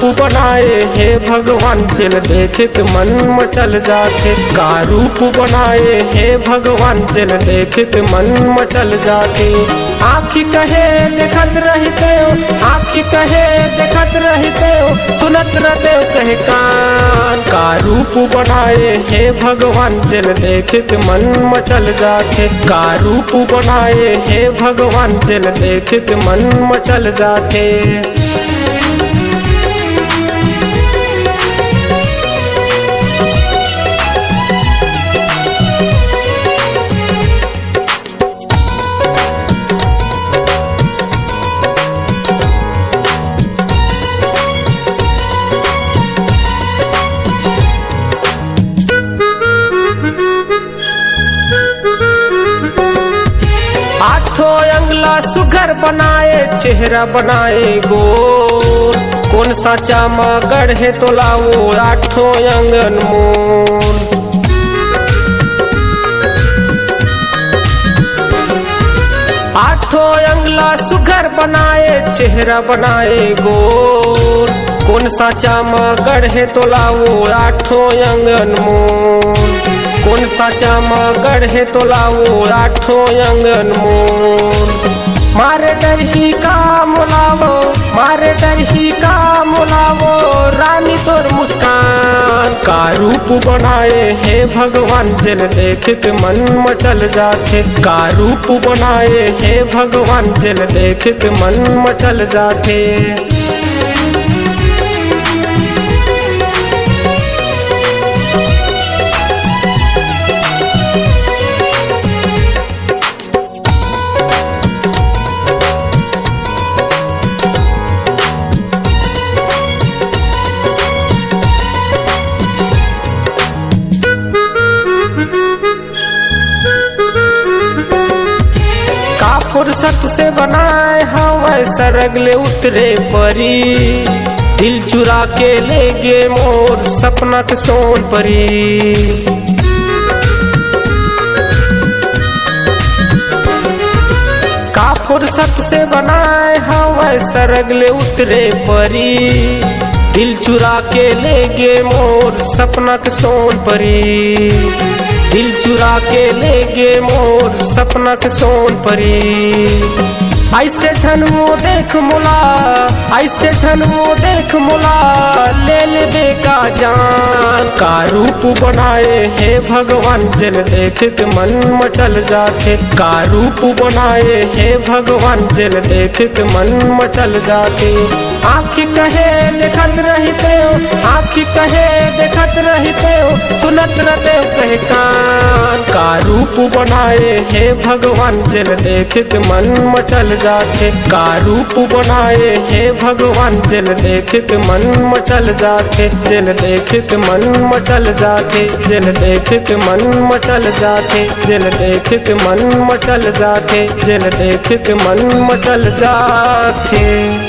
रूप बनाए हे भगवान दिल देख के मन मचल जाते। का रूप बनाए हे भगवान दिल देख के मन मचल जाते। आँखी कहे देखत रहते हो, आँखी कहे देखत रहते हो, सुनत रहते हो कहे कान। का रूप बनाए हे भगवान दिल देख के मन मचल जाते। का रूप बनाए हे भगवान दिल देख के मन मचल जाते। आठों अंगला सुघर बनाए चेहरा बनाए गोर। कौन साचा मगर है तो लाओ आठों अंगन मोर। आठों अंगला सुघर बनाए चेहरा बनाए गोर। कौन साचा मगर है तो लाओ आठों अंगन मोर। कौन साचा मगर है तो लाओ आठों अंगन मोर। मारे डर ही का मुलावो, मारे डर ही का मुलावो, रानी तोर मुस्कान। का रूप बनाए हे भगवान दिल देख के मन मचल जाते। का रूप बनाए हे भगवान दिल देख के मन मचल जाते। फुर्सत से बनाए हवा सरगले उतरे परी। दिल चुरा के ले गे मोर सपना के सोन परी। का फुर्सत से बनाए हवा सरगले उतरे परी। दिल चुरा के ले गे मोर सपना के सोन परी। दिल चुरा के ले गे मोर सपना के सोन परी। ऐसे झनमो देख मुला, ऐसे झनमो देख मुला, ले ले बेका जान। का रूप बनाए हे भगवान दिल देख के मन मचल जाते। का रूप बनाए हे भगवान दिल देख के मन मचल जाते। आँखी कहे देखत रहते हो, आँखी कहे देखत रहते हो, सुनत रहते हो कहे कान। का रूप बनाए हे भगवान दिल देख के मन मचल जाते। का रूप बनाए हे भगवान दिल देख के मन मचल जाते। दिल देख के मन मचल जाते। दिल देख के मन मचल जाते। दिल देख के मन मचल जाते। दिल देख के मन मचल जाते।